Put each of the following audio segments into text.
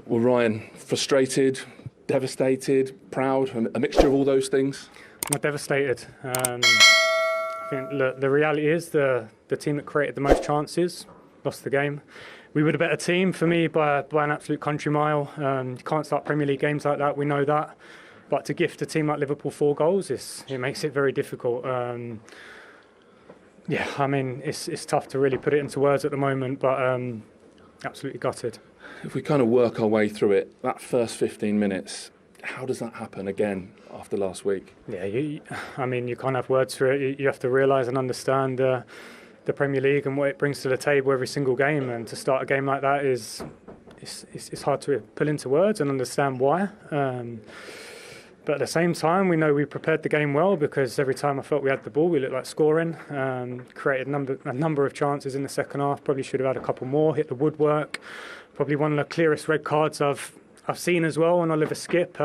Well, Ryan, frustrated, devastated, proud, a mixture of all those things? I'm devastated. I think look, the reality is the team that created the most chances lost the game. We were the better team for me by an absolute country mile. You can't start Premier League games like that, we know that. But to gift a team like Liverpool 4 goals, it makes it very difficult. Yeah, I mean, it's tough to really put it into words at the moment, but absolutely gutted. If we kind of work our way through it, that first 15 minutes, how does that happen again after last week? Yeah, you can't have words for it. You have to realise and understand the Premier League and what it brings to the table every single game. And to start a game like that it's hard to put into words and understand why. But at the same time, we know we prepared the game well, because every time I felt we had the ball, we looked like scoring. Created a number of chances in the second half. Probably should have had a couple more. Hit the woodwork. Probably one of the clearest red cards I've seen as well on Oliver Skipp.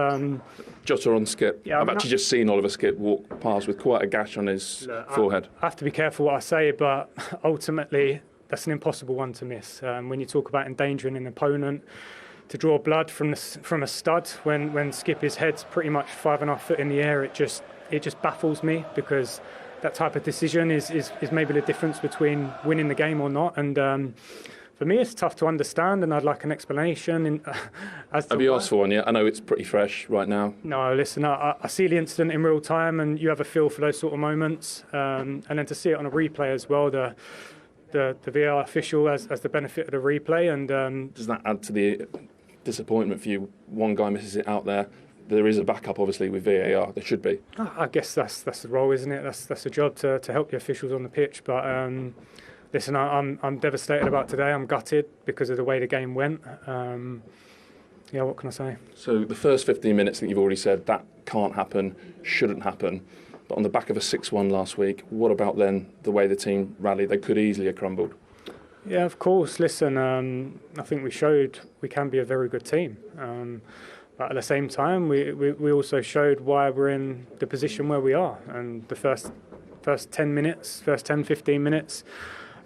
Jota on Skipp. Yeah, I've actually just seen Oliver Skipp walk past with quite a gash on his forehead. I have to be careful what I say, but ultimately that's an impossible one to miss. When you talk about endangering an opponent, to draw blood from a stud when Skipp, his head's pretty much 5.5 foot in the air, it just baffles me, because that type of decision is maybe the difference between winning the game or not. And for me, it's tough to understand, and I'd like an explanation. Have you asked for one yet? I know it's pretty fresh right now. No, listen, I see the incident in real time, and you have a feel for those sort of moments. And then to see it on a replay as well, the VAR official has the benefit of the replay. And does that add to the disappointment for you? One guy misses it out there. There is a backup, obviously, with VAR. There should be. I guess that's the role, isn't it? That's the job to help the officials on the pitch. But listen, I'm devastated about today. I'm gutted because of the way the game went. Yeah, what can I say? So the first 15 minutes, I think you've already said, that can't happen, shouldn't happen. But on the back of a 6-1 last week, what about then the way the team rallied? They could easily have crumbled. Yeah, of course. Listen, I think we showed we can be a very good team. But at the same time, we also showed why we're in the position where we are. And the first 10, 15 minutes.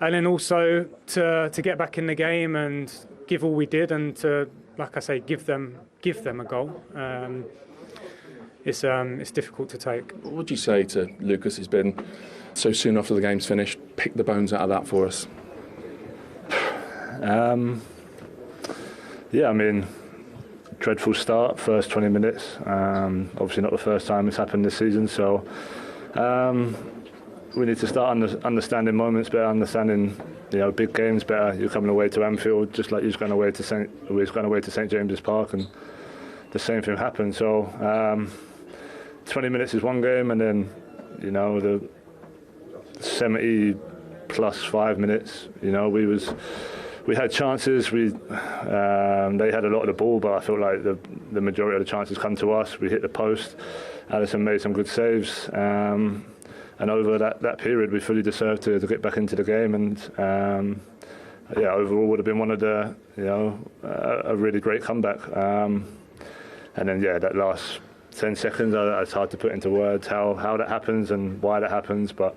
And then also to get back in the game and give all we did, and to, like I say, give them a goal. It's difficult to take. What would you say to Lucas, who's been so soon after the game's finished, pick the bones out of that for us? Yeah, I mean, dreadful start, first 20 minutes. Obviously not the first time it's happened this season, so we need to start understanding moments better, understanding big games better. You're coming away to Anfield just like you was going away to St James's Park, and the same thing happened. So 20 minutes is one game, and then the 70 plus 5 minutes. We had chances. They had a lot of the ball, but I felt like the majority of the chances come to us. We hit the post. Alisson made some good saves. And over that period, we fully deserved to get back into the game. And overall would have been one of the, a really great comeback. And then, that last 10 seconds, it's hard to put into words how that happens and why that happens. But,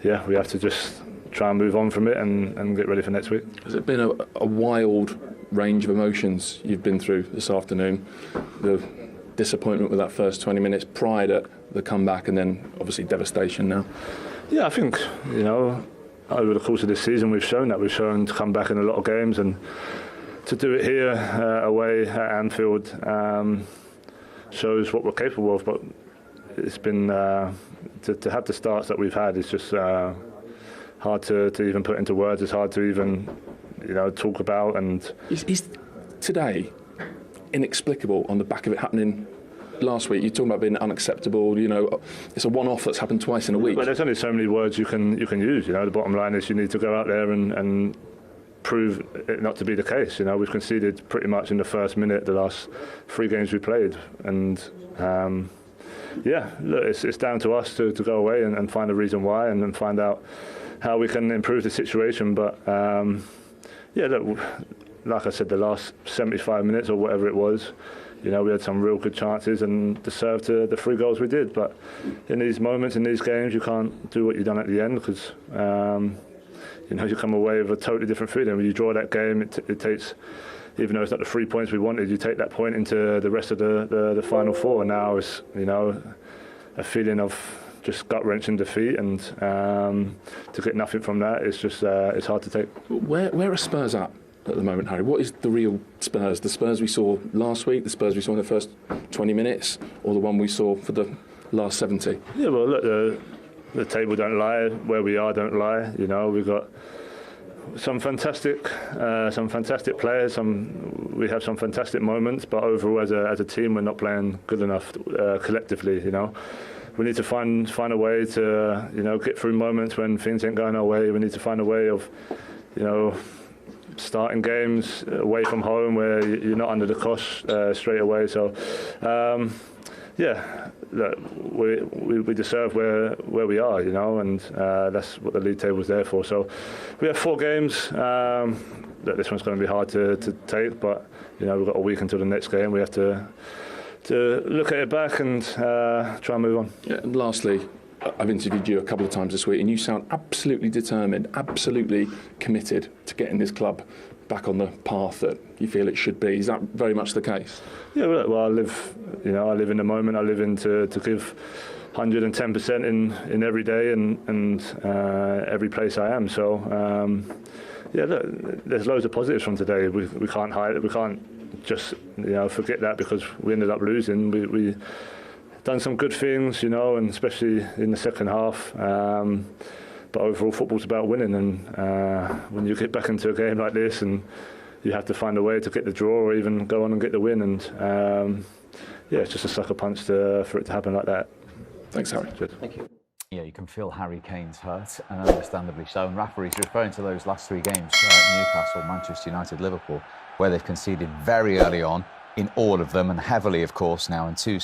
we have to just try and move on from it and get ready for next week. Has it been a wild range of emotions you've been through this afternoon? The disappointment with that first 20 minutes, pride at the comeback, and then obviously devastation now. Yeah, I think, over the course of this season we've shown to come back in a lot of games, and to do it here away at Anfield shows what we're capable of. But it's been, to have the starts that we've had, it's just hard to even put into words. It's hard to even, talk about. And is today inexplicable on the back of it happening last week? You're talking about being unacceptable. It's a one-off that's happened twice in a week. But there's only so many words you can use. The bottom line is you need to go out there and prove it not to be the case. We've conceded pretty much in the first minute the last 3 games we played, and look, it's down to us to go away and find a reason why, and then find out how we can improve the situation. But look, like I said, the last 75 minutes or whatever it was, we had some real good chances and deserved the 3 goals we did. But in these moments, in these games, you can't do what you've done at the end, because you come away with a totally different feeling. When you draw that game, it takes, even though it's not the 3 points we wanted, you take that point into the rest of the final four. Now it's, a feeling of just gut-wrenching defeat, and to get nothing from that, it's just it's hard to take. Where are Spurs at the moment, Harry? What is the real Spurs? The Spurs we saw last week, the Spurs we saw in the first 20 minutes, or the one we saw for the last 70? Yeah, well, look, the table don't lie. Where we are don't lie. We've got some fantastic players. We have some fantastic moments, but overall, as a team, we're not playing good enough collectively. We need to find a way to get through moments when things ain't going our way. We need to find a way of starting games away from home where you're not under the cosh straight away. So look, we deserve where we are, and that's what the league table's there for. So we have 4 games. This one's going to be hard to take, but we've got a week until the next game. We have to look at it back and try and move on. Yeah, and lastly, I've interviewed you a couple of times this week, and you sound absolutely determined, absolutely committed to getting this club back on the path that you feel it should be. Is that very much the case? Yeah, well, I live in the moment. I live in to give 110% in every day and every place I am. So look, there's loads of positives from today. We can't hide it. We can't just forget that because we ended up losing. We done some good things, and especially in the second half. But overall, football's about winning, and when you get back into a game like this, and you have to find a way to get the draw or even go on and get the win, and it's just a sucker punch for it to happen like that. Thanks, Harry. Cheers. Thank you. Yeah, you can feel Harry Kane's hurt, and understandably so. And Rafa, he's referring to those last 3 games: Newcastle, Manchester United, Liverpool, where they've conceded very early on in all of them, and heavily, of course, now in 2.